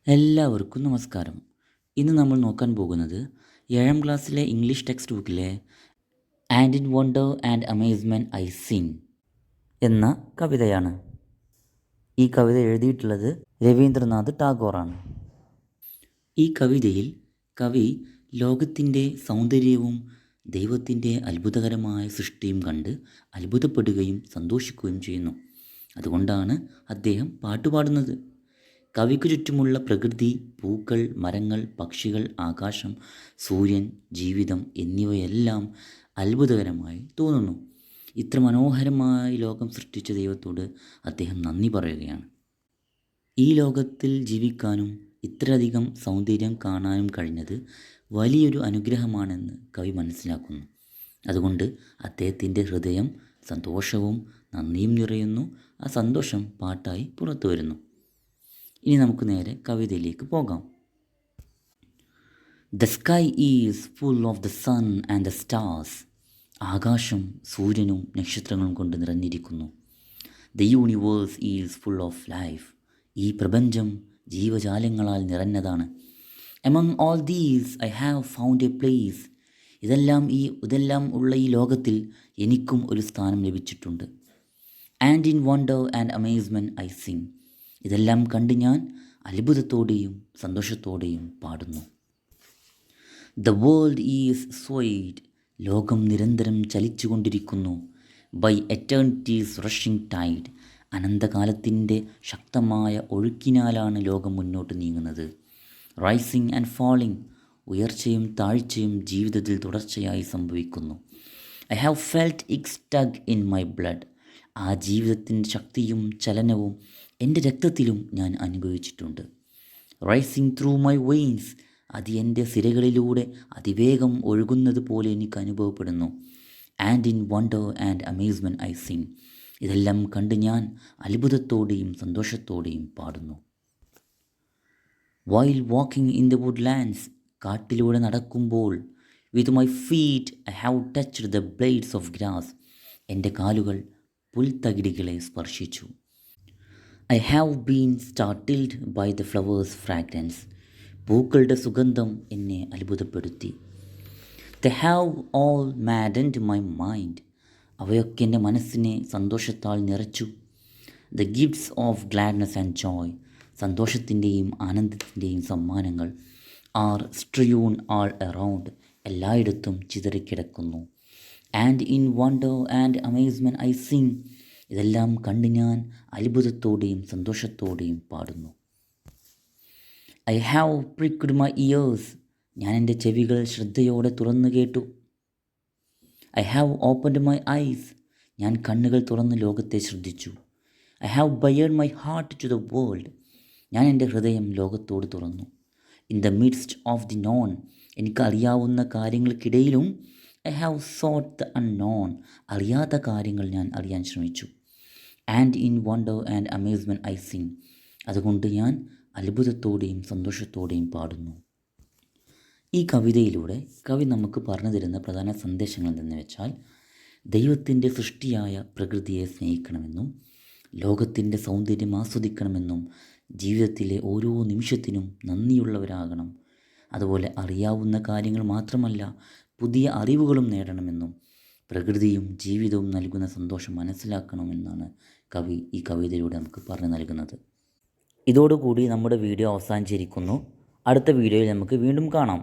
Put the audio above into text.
എല്ലാവർക്കും നമസ്കാരം. ഇന്ന് നമ്മൾ നോക്കാൻ പോകുന്നത് 7ാം ക്ലാസ്സിലെ ഇംഗ്ലീഷ് ടെക്സ്റ്റ് ബുക്കിലെ and in wonder and amazement I sing എന്ന കവിതയാണ്. ഈ കവിത എഴുതിയിട്ടുള്ളത് രവീന്ദ്രനാഥ് ടാഗോറാണ്. ഈ കവിതയിൽ കവി ലോകത്തിൻ്റെ സൗന്ദര്യവും ദൈവത്തിൻ്റെ അത്ഭുതകരമായ സൃഷ്ടിയും കണ്ട് അത്ഭുതപ്പെടുകയും സന്തോഷിക്കുകയും ചെയ്യുന്നു. അതുകൊണ്ടാണ് അദ്ദേഹം പാട്ടുപാടുന്നത്. കവിക്ക് ചുറ്റുമുള്ള പ്രകൃതി, പൂക്കൾ, മരങ്ങൾ, പക്ഷികൾ, ആകാശം, സൂര്യൻ, ജീവിതം എന്നിവയെല്ലാം അത്ഭുതകരമായി തോന്നുന്നു. ഇത്ര മനോഹരമായി ലോകം സൃഷ്ടിച്ച ദൈവത്തോട് അദ്ദേഹം നന്ദി പറയുകയാണ്. ഈ ലോകത്തിൽ ജീവിക്കാനും ഇത്രയധികം സൗന്ദര്യം കാണാനും കഴിഞ്ഞത് വലിയൊരു അനുഗ്രഹമാണെന്ന് കവി മനസ്സിലാക്കുന്നു. അതുകൊണ്ട് അദ്ദേഹത്തിൻ്റെ ഹൃദയം സന്തോഷവും നന്ദിയും നിറയുന്നു. ആ സന്തോഷം പാട്ടായി പുറത്തു വരുന്നു. ഇനി നമുക്ക് നേരെ കവിതയിലേക്ക് പോകാം. The sky is full of the sun and the stars. ആകാശം സൂര്യനും നക്ഷത്രങ്ങളും കൊണ്ട് നിറഞ്ഞിരിക്കുന്നു. The universe is full of life. ഈ പ്രപഞ്ചം ജീവജാലങ്ങളാൽ നിറഞ്ഞതാണ്. Among all these I have found A place. ഇതെല്ലാം ഉള്ള ഈ ലോകത്തിൽ എനിക്കും ഒരു സ്ഥാനം ലഭിച്ചിട്ടുണ്ട്. And in wonder and amazement I sing. ഇതെല്ലാം കണ്ട് ഞാൻ അത്ഭുതത്തോടെയും സന്തോഷത്തോടെയും പാടുന്നു. The world is സ്വൈഡ്. ലോകം നിരന്തരം ചലിച്ചുകൊണ്ടിരിക്കുന്നു. By എറ്റേണിറ്റീസ് rushing Tide. അനന്തകാലത്തിൻ്റെ ശക്തമായ ഒഴുക്കിനാലാണ് ലോകം മുന്നോട്ട് നീങ്ങുന്നത്. Rising and falling. ഉയർച്ചയും താഴ്ചയും ജീവിതത്തിൽ തുടർച്ചയായി സംഭവിക്കുന്നു. ഐ ഹാവ് ഫെൽറ്റ് ഇറ്റ് സ്റ്റഗ് ഇൻ മൈ ബ്ലഡ്. ആ ജീവിതത്തിൻ്റെ ശക്തിയും ചലനവും എൻ്റെ രക്തത്തിലും ഞാൻ അനുഭവിച്ചിട്ടുണ്ട്. Rising through my veins. അത് എൻ്റെ സിരകളിലൂടെ അതിവേഗം ഒഴുകുന്നത് പോലെ എനിക്ക് അനുഭവപ്പെടുന്നു. And in wonder and amazement I sing. ഇതെല്ലാം കണ്ട് ഞാൻ അത്ഭുതത്തോടെയും സന്തോഷത്തോടെയും പാടുന്നു. While walking in the woodlands. കാട്ടിലൂടെ നടക്കുമ്പോൾ with my feet I have touched the blades of grass. എൻ്റെ കാലുകൾ പുൽത്തകിടികളെ സ്പർശിച്ചു. I have been startled by the flowers fragrance. പൂക്കളുടെ സുഗന്ധം എന്നെ അത്ഭുതപ്പെടുത്തി. They have all maddened my mind. അവയൊക്കെ എൻ്റെ മനസ്സിനെ സന്തോഷത്താൽ നിറച്ചു. The gifts of gladness and joy. സന്തോഷത്തിൻ്റെയും ആനന്ദത്തിൻ്റെയും സമ്മാനങ്ങൾ ആർ സ്ട്രിയൂൺ ആൾ അറൗണ്ട്. എല്ലായിടത്തും ചിതറിക്കിടക്കുന്നു. And in wonder and amazement I sing. ഇതെല്ലാം കണ്ട് ഞാൻ അത്ഭുതത്തോടെയും സന്തോഷത്തോടെയും പാടുന്നു. I have pricked my ears. ഞാൻ എൻ്റെ ചെവികൾ ശ്രദ്ധയോടെ തുറന്നു കേട്ടു. I have opened my eyes. ഞാൻ കണ്ണുകൾ തുറന്ന് ലോകത്തെ ശ്രദ്ധിച്ചു. I have bared my heart to the world. ഞാൻ എൻ്റെ ഹൃദയം ലോകത്തോട് തുറന്നു. In the midst of the known. എനിക്കറിയാവുന്ന കാര്യങ്ങൾക്കിടയിലും I have sought the unknown. അറിയാത്ത കാര്യങ്ങൾ ഞാൻ അറിയാൻ ശ്രമിച്ചു. And in wonder and amazement I sing. അതുകൊണ്ട് ഞാൻ അത്ഭുതത്തോടെയും സന്തോഷത്തോടെയും പാടുന്നു. ഈ കവിതയിലൂടെ കവി നമുക്ക് പറഞ്ഞു തരുന്ന പ്രധാന സന്ദേശങ്ങൾ എന്തെന്ന് വെച്ചാൽ, ദൈവത്തിൻ്റെ സൃഷ്ടിയായ പ്രകൃതിയെ സ്നേഹിക്കണമെന്നും ലോകത്തിൻ്റെ സൗന്ദര്യം ആസ്വദിക്കണമെന്നും ജീവിതത്തിലെ ഓരോ നിമിഷത്തിനും നന്ദിയുള്ളവരാകണം. അതുപോലെ അറിയാവുന്ന കാര്യങ്ങൾ മാത്രമല്ല, പുതിയ അറിവുകളും നേടണമെന്നും പ്രകൃതിയും ജീവിതവും നൽകുന്ന സന്തോഷം മനസ്സിലാക്കണമെന്നാണ് കവി ഈ കവിതയിലൂടെ നമുക്ക് പറഞ്ഞു നൽകുന്നത്. ഇതോടുകൂടി നമ്മുടെ വീഡിയോ അവസാനിച്ചിരിക്കുന്നു. അടുത്ത വീഡിയോയിൽ നമുക്ക് വീണ്ടും കാണാം.